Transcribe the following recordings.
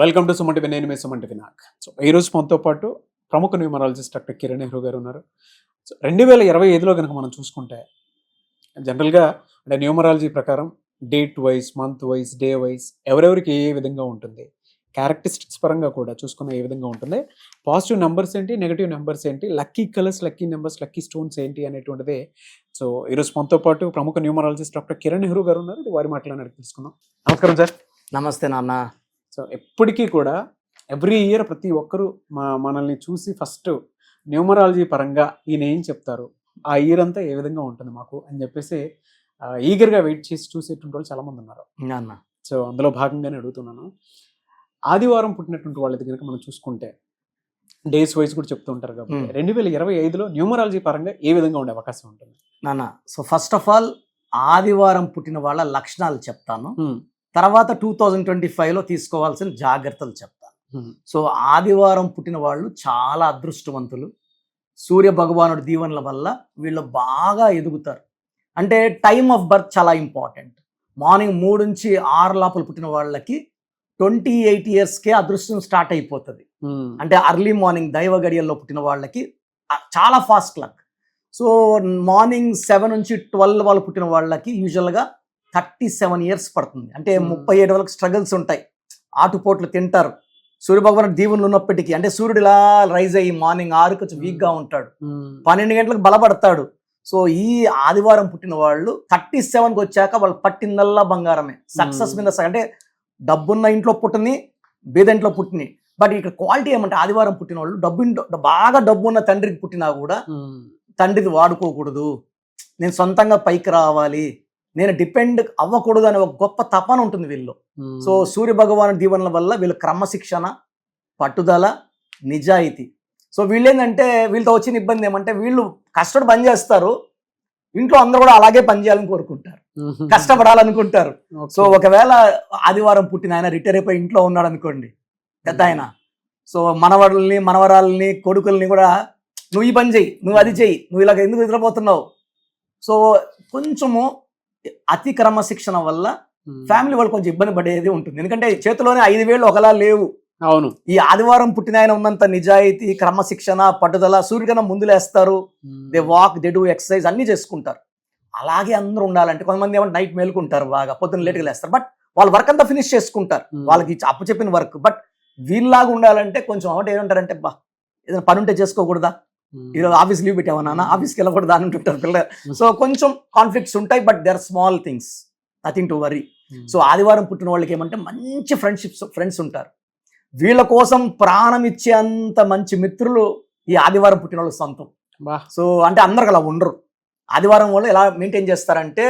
Welcome to Suman TV. నేను మీ Suman TV Nag. So ఈరోజు మనతో పాటు ప్రముఖ న్యూమరాలజిస్ట్ డాక్టర్ కిరణ్ నెహ్రూ గారు ఉన్నారు. సో 2025లో కనుక మనం చూసుకుంటే జనరల్గా అంటే న్యూమరాలజీ ప్రకారం date wise, month wise, day wise ఎవరెవరికి ఏ విధంగా ఉంటుంది, క్యారెక్టరిస్టిక్స్ పరంగా కూడా చూసుకున్న ఏ విధంగా ఉంటుంది, పాజిటివ్ నెంబర్స్ ఏంటి, నెగిటివ్ నెంబర్స్ ఏంటి, lucky colours, lucky numbers, lucky stones ఏంటి అనేటువంటిదే. సో ఈరోజు మనతో పాటు ప్రముఖ న్యూమరాలజిస్ట్ డాక్టర్ కిరణ్ నెహ్రూ గారు ఉన్నారు. వారి మాటలను తెలుసుకుందాం. నమస్కారం సార్. నమస్తే నాన్న. సో ఎప్పటికీ కూడా ఎవ్రీ ఇయర్ ప్రతి ఒక్కరూ మనల్ని చూసి ఫస్ట్ న్యూమరాలజీ పరంగా ఈయన ఏం చెప్తారు, ఆ ఇయర్ అంతా ఏ విధంగా ఉంటుంది మాకు అని చెప్పేసి ఈగర్గా వెయిట్ చేసి చూసేటువంటి వాళ్ళు చాలామంది ఉన్నారు నాన్న. సో అందులో భాగంగానే అడుగుతున్నాను. ఆదివారం పుట్టినటువంటి వాళ్ళ దగ్గర మనం చూసుకుంటే డేస్ వైజ్ కూడా చెప్తూ ఉంటారు కాబట్టి 2025లో న్యూమరాలజీ పరంగా ఏ విధంగా ఉండే అవకాశం ఉంటుంది నాన్న? సో ఫస్ట్ ఆఫ్ ఆల్ ఆదివారం పుట్టిన వాళ్ళ లక్షణాలు చెప్తాను, తర్వాత 2025లో తీసుకోవాల్సిన జాగ్రత్తలు చెప్తాను. సో ఆదివారం పుట్టిన వాళ్ళు చాలా అదృష్టవంతులు. సూర్య భగవానుడి దీవెనల వల్ల వీళ్ళు బాగా ఎదుగుతారు. అంటే టైమ్ ఆఫ్ బర్త్ చాలా ఇంపార్టెంట్. మార్నింగ్ 3 నుంచి 6 లోపల పుట్టిన వాళ్ళకి 28 ఇయర్స్కే అదృష్టం స్టార్ట్ అయిపోతుంది. అంటే అర్లీ మార్నింగ్ దైవ గడియల్లో పుట్టిన వాళ్ళకి చాలా ఫాస్ట్ లక్. సో మార్నింగ్ 7 నుంచి 12 వాళ్ళు పుట్టిన వాళ్ళకి యూజువల్గా 37 ఇయర్స్ పడుతుంది. అంటే 37 వరకు స్ట్రగుల్స్ ఉంటాయి. ఆటుపోట్లు తింటారు. సూర్యభగవానుడు దీవులు ఉన్నప్పటికీ, అంటే సూర్యుడు ఇలా రైజ్ అయ్యి మార్నింగ్ 6 కొంచెం వీక్గా ఉంటాడు, 12 గంటలకు బలపడతాడు. సో ఈ ఆదివారం పుట్టిన వాళ్ళు 37కి వచ్చాక వాళ్ళు పట్టిందల్లా బంగారమే. సక్సెస్ మీద అంటే డబ్బున్న ఇంట్లో పుట్టిని, బీద ఇంట్లో పుట్టిని. బట్ ఇక్కడ క్వాలిటీ ఏమంటే ఆదివారం పుట్టిన వాళ్ళు బాగా డబ్బు ఉన్న తండ్రికి పుట్టినా కూడా తండ్రిది వాడుకోకూడదు, నేను సొంతంగా పైకి రావాలి, నేను డిపెండ్ అవ్వకూడదు అనే ఒక గొప్ప తపన ఉంటుంది వీళ్ళు. సో సూర్య భగవాను దీవెనల వల్ల వీళ్ళు క్రమశిక్షణ, పట్టుదల, నిజాయితీ. సో వీళ్ళేంటంటే వీళ్ళతో వచ్చిన ఇబ్బంది ఏమంటే వీళ్ళు కష్టపడి పని చేస్తారు, ఇంట్లో అందరూ కూడా అలాగే పని చేయాలని కోరుకుంటారు, కష్టపడాలనుకుంటారు. సో ఒకవేళ ఆదివారం పుట్టిన ఆయన రిటైర్ అయిపోయి ఇంట్లో ఉన్నాడు అనుకోండి, పెద్ద ఆయన, సో మనవరాల్ని, మనవరాల్ని, కొడుకుల్ని కూడా నువ్వు ఈ పని చెయ్యి, నువ్వు అది చెయ్యి, నువ్వు ఇలాగ ఎందుకు నిద్రపోతున్నావు. సో కొంచెము అతి క్రమశిక్షణ వల్ల ఫ్యామిలీ వాళ్ళు కొంచెం ఇబ్బంది పడేది ఉంటుంది. ఎందుకంటే చేతిలోనే 5 వేళ్ళు ఒకలా లేవు. అవును. ఈ ఆదివారం పుట్టిన ఆయన ఉన్నంత నిజాయితీ, క్రమశిక్షణ, పట్టుదల. సూర్యుడికన్నా ముందు లేస్తారు, they walk, they do exercise, అన్ని చేసుకుంటారు. అలాగే అందరూ ఉండాలంటే కొంతమంది ఏమంటే నైట్ మేలుకుంటారు, బాగా పొద్దున్న లేట్గా లేస్తారు, బట్ వాళ్ళ వర్క్ అంతా ఫినిష్ చేసుకుంటారు, వాళ్ళకి అప్పచెప్పిన వర్క్. బట్ వీళ్ళలాగా ఉండాలంటే కొంచెం అంటే ఏమంటారంటే ఏదైనా పని ఉంటే చేసుకోకూడదా, ఈరోజు ఆఫీస్ లీవ్ పెట్టావా నాన్న, ఆఫీస్కి వెళ్ళకూడదు అని అంటుంటారు పిల్లలు. సో కొంచెం కాన్ఫ్లిక్ట్స్ ఉంటాయి, but they are small things, nothing to worry. So ఆదివారం పుట్టిన వాళ్ళకి ఏమంటే మంచి ఫ్రెండ్స్ ఉంటారు. వీళ్ళ కోసం ప్రాణం ఇచ్చే అంత మంచి మిత్రులు ఈ ఆదివారం పుట్టిన వాళ్ళు సొంతం. సో అంటే అందరికి అలా ఉండరు. ఆదివారం వాళ్ళు ఎలా మెయింటైన్ చేస్తారంటే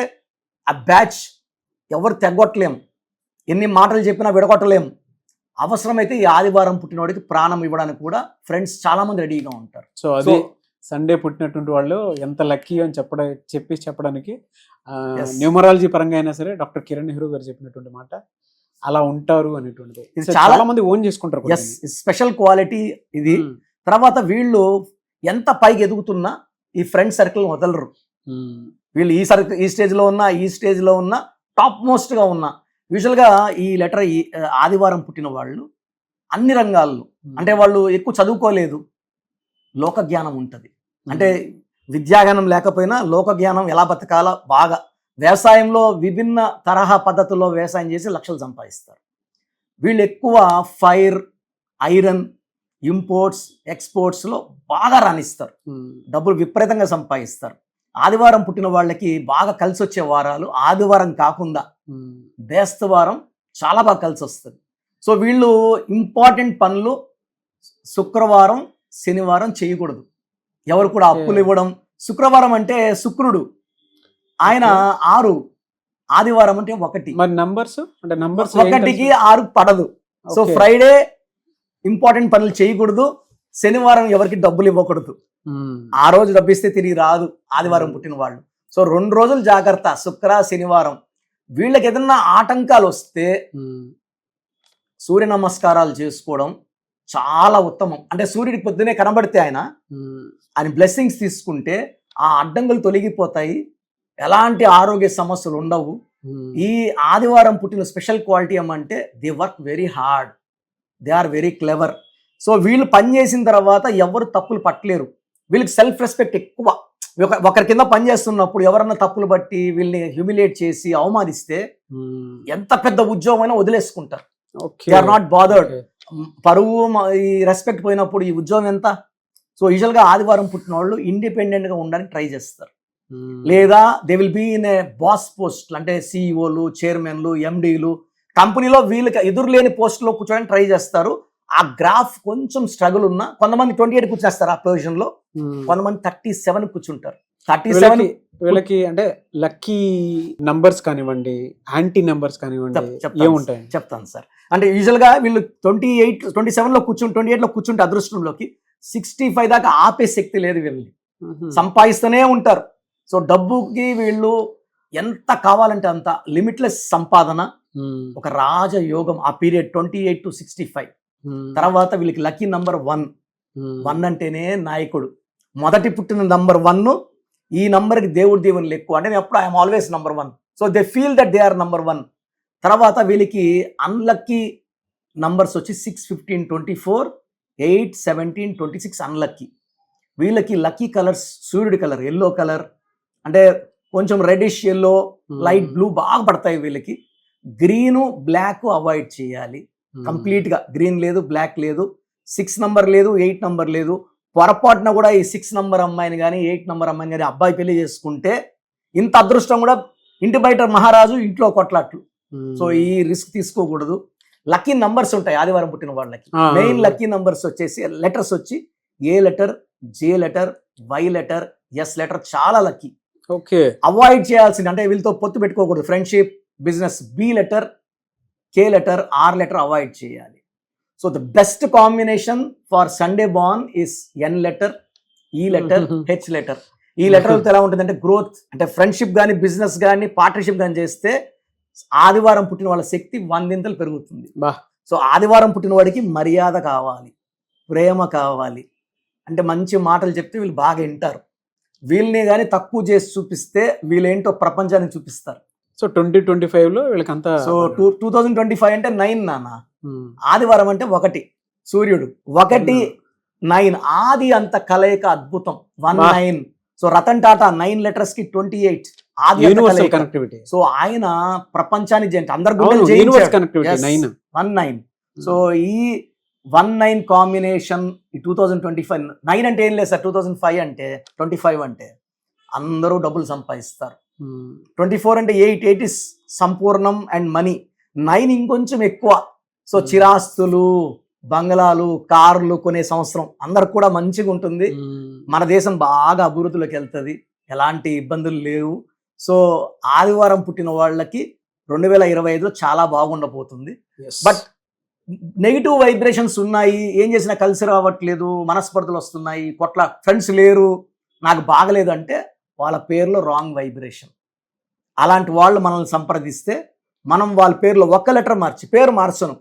ఆ బ్యాచ్ ఎవరు తెగొట్టలేము, ఎన్ని మాటలు చెప్పినా విడగొట్టలేము. అవసరమైతే ఈ ఆదివారం పుట్టినవాడికి ప్రాణం ఇవ్వడానికి కూడా ఫ్రెండ్స్ చాలా మంది రెడీగా ఉంటారు. సో అది సండే పుట్టినటువంటి వాళ్ళు ఎంత లక్కీ అని చెప్పడానికి న్యూమరాలజీ పరంగా అయినా సరే డాక్టర్ కిరణ్ నెహ్రూ గారు చెప్పినటువంటి మాట అలా ఉంటారు అనేటువంటిది ఇది చాలా మంది ఓన్ చేసుకుంటారు. స్పెషల్ క్వాలిటీ ఇది. తర్వాత వీళ్ళు ఎంత పైకి ఎదుగుతున్నా ఈ ఫ్రెండ్ సర్కిల్ వదలరు. వీళ్ళు ఈ స్టేజ్లో ఉన్నా, ఈ స్టేజ్లో ఉన్నా, టాప్ మోస్ట్గా ఉన్నా, యూజువల్గా ఈ లెటర్ ఈ ఆదివారం పుట్టిన వాళ్ళు అన్ని రంగాల్లో, అంటే వాళ్ళు ఎక్కువ చదువుకోలేదు, లోక జ్ఞానం ఉంటుంది. అంటే విద్యాజ్ఞానం లేకపోయినా లోక జ్ఞానం ఎలా బతకాలో బాగా, వ్యవసాయంలో విభిన్న తరహా పద్ధతుల్లో వ్యవసాయం చేసి లక్షలు సంపాదిస్తారు. వీళ్ళు ఎక్కువ ఫైర్, ఐరన్, ఇంపోర్ట్స్, ఎక్స్పోర్ట్స్లో బాగా రాణిస్తారు, డబ్బులు విపరీతంగా సంపాదిస్తారు. ఆదివారం పుట్టిన వాళ్ళకి బాగా కలిసి వచ్చే వారాలు ఆదివారం కాకుండా బేస్తవారం చాలా బాగా కలిసి వస్తుంది. సో వీళ్ళు ఇంపార్టెంట్ పనులు శుక్రవారం, శనివారం చేయకూడదు. ఎవరు కూడా అప్పులు ఇవ్వడం. శుక్రవారం అంటే శుక్రుడు, ఆయన 6, ఆదివారం అంటే 1. మరి నంబర్స్ అంటే 1కి 6 పడదు. సో ఫ్రైడే ఇంపార్టెంట్ పనులు చేయకూడదు, శనివారం ఎవరికి డబ్బులు ఇవ్వకూడదు. ఆ రోజు డబ్బిస్తే తిరిగి రాదు ఆదివారం పుట్టిన వాళ్ళు. సో 2 రోజులు జాగ్రత్త, శుక్ర, శనివారం. వీళ్ళకి ఏదన్నా ఆటంకాలు వస్తే సూర్య నమస్కారాలు చేసుకోవడం చాలా ఉత్తమం. అంటే సూర్యుడికి పొద్దునే కనబడితే ఆయన బ్లెస్సింగ్స్ తీసుకుంటే ఆ అడ్డంకులు తొలగిపోతాయి, ఎలాంటి ఆరోగ్య సమస్యలు ఉండవు. ఈ ఆదివారం పుట్టిన స్పెషల్ క్వాలిటీ ఏమంటే they work very hard. They are very clever. So వీళ్ళు పని చేసిన తర్వాత ఎవరు తప్పులు పట్టలేరు. వీళ్ళకి సెల్ఫ్ రెస్పెక్ట్ ఎక్కువ. ఒకరి కింద పని చేస్తున్నప్పుడు ఎవరన్నా తప్పులు బట్టి వీళ్ళని హ్యూమిలేట్ చేసి అవమానిస్తే ఎంత పెద్ద ఉద్యోగమైనా వదిలేసుకుంటారు. They are not bothered. పరువు ఈ రెస్పెక్ట్ పోయినప్పుడు ఈ ఉద్యోగం ఎంత? సో యూజువల్గా ఆదివారం పుట్టిన వాళ్ళు ఇండిపెండెంట్గా ఉండడానికి ట్రై చేస్తారు. లేదా they will be in a boss post, అంటే సిఇఓలు, చైర్మన్లు, ఎండీలు, కంపెనీలో వీళ్ళకి ఎదురులేని పోస్టులో కూర్చోడానికి ట్రై చేస్తారు. ఆ గ్రాఫ్ కొంచెం స్ట్రగుల్ ఉన్నా కొంతమంది 28 కూర్చేస్తారు ఆ పొజిషన్ లో, కొంతమంది 37 కూర్చుంటారు. 37 వీళ్ళకి అంటే లక్కీ నంబర్స్ కానివ్వండి, యాంటీ నంబర్స్ కానివ్వండి, ఏముంటాయి చెప్తాను సార్. అంటే యూజువల్ గా వీళ్ళు 27 లో కూర్చుంటే 28 లో కూర్చుంటే అదృష్టంలోకి 65 దాకా ఆపే శక్తి లేదు వీళ్ళని, సంపాదిస్తూనే ఉంటారు. సో డబ్బుకి వీళ్ళు ఎంత కావాలంటే అంత లిమిట్లెస్ సంపాదన, ఒక రాజయోగం ఆ పీరియడ్ 28 to 65. తర్వాత వీళ్ళకి లక్కీ నంబర్ 1 అంటేనే నాయకుడు. మొదటి పుట్టిన నంబర్ 1, ఈ నంబర్కి దేవుని ఎక్కువ. అంటే ఎప్పుడు I'm always number 1. So they feel that they are number 1. తర్వాత వీళ్ళకి అన్లక్కీ నంబర్స్ వచ్చి 6, 15, 24, 8, 17, 26 అన్లక్కీ. వీళ్ళకి లక్కీ కలర్స్ సూర్యుడి కలర్, ఎల్లో కలర్, అంటే కొంచెం రెడిష్ ఎల్లో, లైట్ బ్లూ బాగా పడతాయి వీళ్ళకి. గ్రీను బ్లాక్ అవాయిడ్ చేయాలి కంప్లీట్ గా. గ్రీన్ లేదు, బ్లాక్ లేదు, 6 నంబర్ లేదు, 8 నంబర్ లేదు. పొరపాటున కూడా ఈ 6 నంబర్ అమ్మాయిని కానీ 8 నంబర్ అమ్మాయిని కానీ అబ్బాయి పెళ్లి చేసుకుంటే ఇంత అదృష్టం కూడా ఇంటి బయట మహారాజు, ఇంట్లో కొట్లాట్లు. సో ఈ రిస్క్ తీసుకోకూడదు. లక్కీ నంబర్స్ ఉంటాయి ఆదివారం పుట్టిన వాళ్ళకి. మెయిన్ లక్కీ నంబర్స్ వచ్చేసి లెటర్స్ వచ్చి A letter, J letter, Y letter, S letter చాలా లక్కీ. అవాయిడ్ చేయాల్సింది అంటే వీళ్ళతో పొత్తు పెట్టుకోకూడదు. Friendship, business, B letter, K letter, R letter avoid చేయాలి. So the best combination for Sunday born is N letter, E letter, H letter. ఈ లెటర్లతో ఎలా ఉంటుంది అంటే గ్రోత్, అంటే ఫ్రెండ్షిప్ కానీ, బిజినెస్ కానీ, పార్ట్నర్షిప్ కానీ చేస్తే ఆదివారం పుట్టిన వాళ్ళ శక్తి 100 పెరుగుతుంది. సో ఆదివారం పుట్టిన వాడికి మర్యాద కావాలి, ప్రేమ కావాలి, అంటే మంచి మాటలు చెప్తే వీళ్ళు బాగా వింటారు. వీళ్ళని కానీ తక్కువ చేసి చూపిస్తే వీళ్ళేంటో ప్రపంచానికి చూపిస్తారు. సో 2025 లో వీళ్ళకంతా, సో 2025 అంటే 9 నాన్న. ఆదివారం అంటే 1, సూర్యుడు 1, 9, ఆది అంత కలయిక అద్భుతం. 19. సో రతన్ టాటా 9 లెటర్స్ కి 28 ఆది కనెక్టివిటీ. సో ఆయన ప్రపంచానికి జయంతి, అందరు 19. సో ఈ 19 కాంబినేషన్ ఈ 2025. 9 అంటే ఏం లేదు సార్, 2005 అంటే 25 అంటే అందరూ డబ్బులు సంపాదిస్తారు. 24 అంటే 8 ఇస్ సంపూర్ణం అండ్ మనీ. 9 ఇంకొంచెం ఎక్కువ. సో చిరాస్తులు, బంగ్లాలు, కార్లు కొనే సంవత్సరం అందరికి కూడా మంచిగా ఉంటుంది. మన దేశం బాగా అభివృద్ధిలోకి వెళ్తుంది, ఎలాంటి ఇబ్బందులు లేవు. సో ఆదివారం పుట్టిన వాళ్ళకి 2025లో చాలా బాగుండబోతుంది. బట్ నెగిటివ్ వైబ్రేషన్స్ ఉన్నాయి, ఏం చేసినా కలిసి రావట్లేదు, మనస్పర్ధలు వస్తున్నాయి, ఫ్రెండ్స్ లేరు, నాకు బాగలేదు అంటే వాళ్ళ పేర్లో రాంగ్ వైబ్రేషన్. అలాంటి వాళ్ళు మనల్ని సంప్రదిస్తే మనం వాళ్ళ పేర్లో ఒక్క లెటర్ మార్చి, పేరు మార్చను,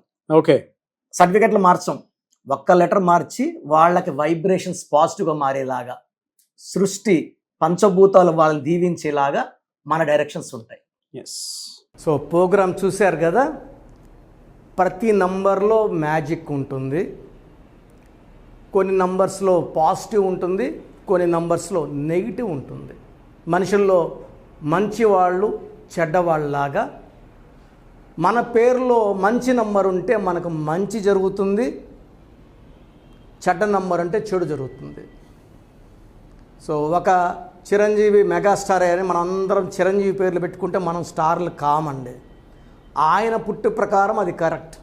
సర్టిఫికెట్లు మార్చం, ఒక్క లెటర్ మార్చి వాళ్ళకి వైబ్రేషన్స్ పాజిటివ్గా మారేలాగా, సృష్టి పంచభూతాలు వాళ్ళని దీవించేలాగా మన డైరెక్షన్స్ ఉంటాయి. సో ప్రోగ్రామ్ చూశారు కదా, ప్రతి నంబర్లో మ్యాజిక్ ఉంటుంది. కొన్ని నంబర్స్లో పాజిటివ్ ఉంటుంది, కొన్ని నంబర్స్లో నెగిటివ్ ఉంటుంది. మనుషుల్లో మంచి వాళ్ళు, చెడ్డవాళ్ళలాగా మన పేరులో మంచి నంబర్ ఉంటే మనకు మంచి జరుగుతుంది, చెడ్డ నంబర్ అంటే చెడు జరుగుతుంది. సో ఒక చిరంజీవి మెగాస్టార్ అని మనం అందరం చిరంజీవి పేర్లు పెట్టుకుంటే మనం స్టార్లు కామండి. ఆయన పుట్టు ప్రకారం అది కరెక్ట్.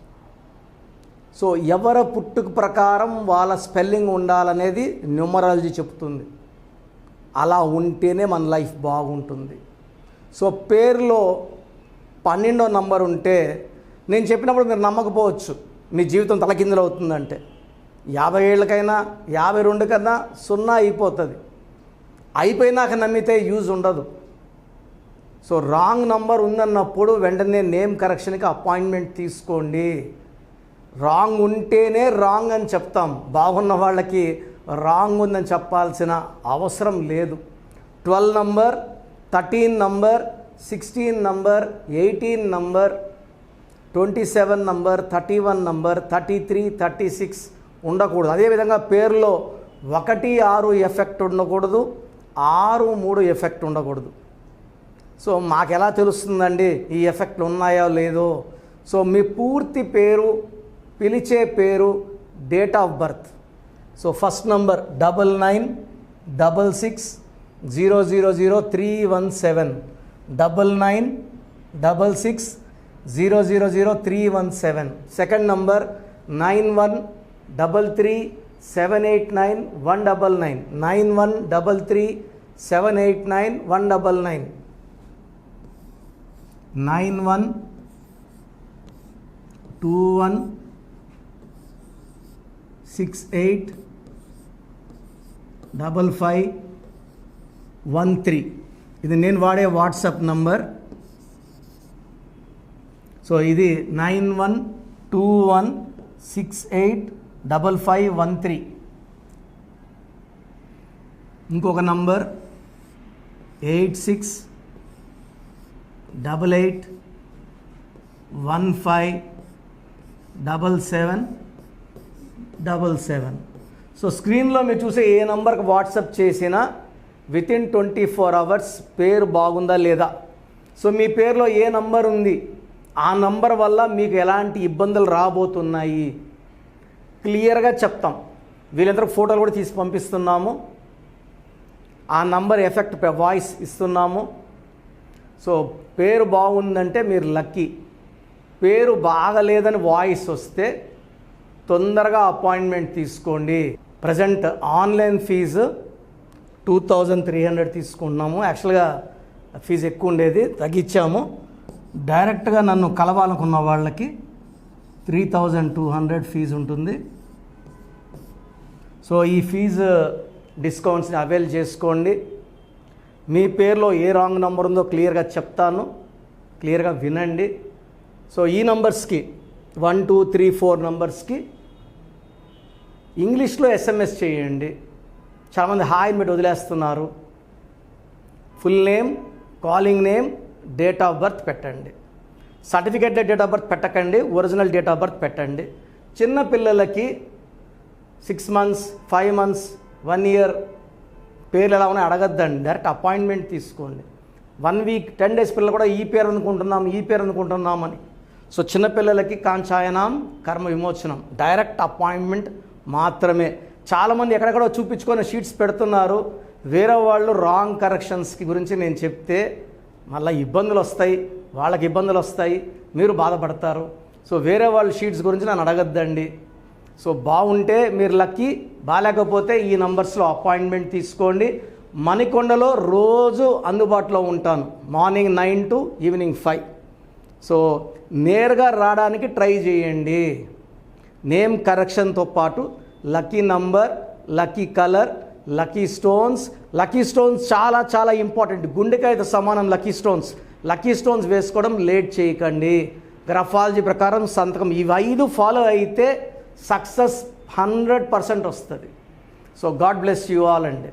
సో ఎవరి పుట్టుక ప్రకారం వాళ్ళ స్పెల్లింగ్ ఉండాలనేది న్యూమరాలజీ చెప్తుంది. అలా ఉంటేనే మన లైఫ్ బాగుంటుంది. సో పేరులో 12వ నంబర్ ఉంటే నేను చెప్పినప్పుడు మీరు నమ్మకపోవచ్చు, మీ జీవితం తలకిందులు అవుతుందంటే 50 ఏళ్ళకైనా 52 కన్నా 0 అయిపోతుంది. అయిపోయినాక నమ్మితే యూజ్ ఉండదు. సో రాంగ్ నంబర్ ఉందన్నప్పుడు వెంటనే నేమ్ కరెక్షన్కి అపాయింట్మెంట్ తీసుకోండి. రాంగ్ ఉంటేనే రాంగ్ అని చెప్తాం, బాగున్న వాళ్ళకి రాంగ్ ఉందని చెప్పాల్సిన అవసరం లేదు. 12 number, 13 number, 16 number, 18 number, 27 number, 31 number, 33, 36 ఉండకూడదు. అదేవిధంగా పేరులో 1, 6 ఎఫెక్ట్ ఉండకూడదు, 6, 3 ఎఫెక్ట్ ఉండకూడదు. సో మాకు ఎలా తెలుస్తుందండి ఈ ఎఫెక్ట్లు ఉన్నాయో లేదో? సో మీ పూర్తి పేరు, పిలిచే పేరు, date of birth. So first number 9966000317, 9966000317. Second number 9133789199, 9133789199, 9121685513. ఇది నేను వాడే వాట్సాప్ నంబర్. సో ఇది 9121685513. ఇంకొక నంబర్ 8688157777. సో స్క్రీన్లో మీరు చూసే ఏ నంబర్కి వాట్సాప్ చేసినా వితిన్ 24 అవర్స్ పేరు బాగుందా లేదా, సో మీ పేరులో ఏ నంబర్ ఉంది, ఆ నంబర్ వల్ల మీకు ఎలాంటి ఇబ్బందులు రాబోతున్నాయి క్లియర్గా చెప్తాం. వీళ్ళందరూ ఫోటోలు కూడా తీసి పంపిస్తున్నాము. ఆ నంబర్ ఎఫెక్ట్ వాయిస్ ఇస్తున్నాము. సో పేరు బాగుందంటే మీరు లక్కీ. పేరు బాగలేదని వాయిస్ వస్తే తొందరగా అపాయింట్మెంట్ తీసుకోండి. ప్రజెంట్ ఆన్లైన్ ఫీజు 2300 తీసుకుంటున్నాము. యాక్చువల్గా ఫీజు ఎక్కువ ఉండేది, తగ్గించాము. డైరెక్ట్గా నన్ను కలవాలనుకున్న వాళ్ళకి 3200 ఫీజు ఉంటుంది. సో ఈ ఫీజు డిస్కౌంట్స్ని అవైల్ చేసుకోండి. మీ పేరులో ఏ రాంగ్ నెంబర్ ఉందో క్లియర్గా చెప్తాను, క్లియర్గా వినండి. సో ఈ నంబర్స్కి 1, 2, 3, 4 నంబర్స్కి ఇంగ్లీష్లో SMS చేయండి. చాలామంది హాయ్ మీరు వదిలేస్తున్నారు. Full name, calling name, date of birth పెట్టండి. సర్టిఫికేట్ డేట్ ఆఫ్ బర్త్ పెట్టకండి, ఒరిజినల్ డేట్ ఆఫ్ బర్త్ పెట్టండి. చిన్న పిల్లలకి 6 months, 5 months, 1 year పేర్లు ఎలా ఉన్నాయి అడగద్దండి, డైరెక్ట్ అపాయింట్మెంట్ తీసుకోండి. 1 week, 10 days పిల్లలు కూడా ఈ పేరు అనుకుంటున్నామని. సో చిన్నపిల్లలకి కాంచాయనం, కర్మ విమోచనం, డైరెక్ట్ అపాయింట్మెంట్ మాత్రమే. చాలామంది ఎక్కడెక్కడో చూపించుకొని షీట్స్ పెడుతున్నారు. వేరే వాళ్ళు రాంగ్ కరెక్షన్స్కి గురించి నేను చెప్తే మళ్ళీ ఇబ్బందులు వస్తాయి, వాళ్ళకి ఇబ్బందులు వస్తాయి, మీరు బాధపడతారు. సో వేరే వాళ్ళ షీట్స్ గురించి నన్ను అడగద్దండి. సో బాగుంటే మీరు లక్కీ, బాగాలేకపోతే ఈ నంబర్స్లో అపాయింట్మెంట్ తీసుకోండి. మణికొండలో రోజు అందుబాటులో ఉంటాను, మార్నింగ్ 9 to ఈవినింగ్ 5. సో నేరుగా రావడానికి ట్రై చేయండి. నేమ్ కరెక్షన్తో పాటు lucky number, lucky colour, lucky stones. Lucky stones చాలా చాలా ఇంపార్టెంట్. గుండెకాయతో సమానం లక్కీ స్టోన్స్. లక్కీ స్టోన్స్ వేసుకోవడం లేట్ చేయకండి. గ్రఫాలజీ ప్రకారం సంతకం, ఇవి 5 ఫాలో అయితే సక్సెస్ 100% వస్తుంది. So God bless you all అండి.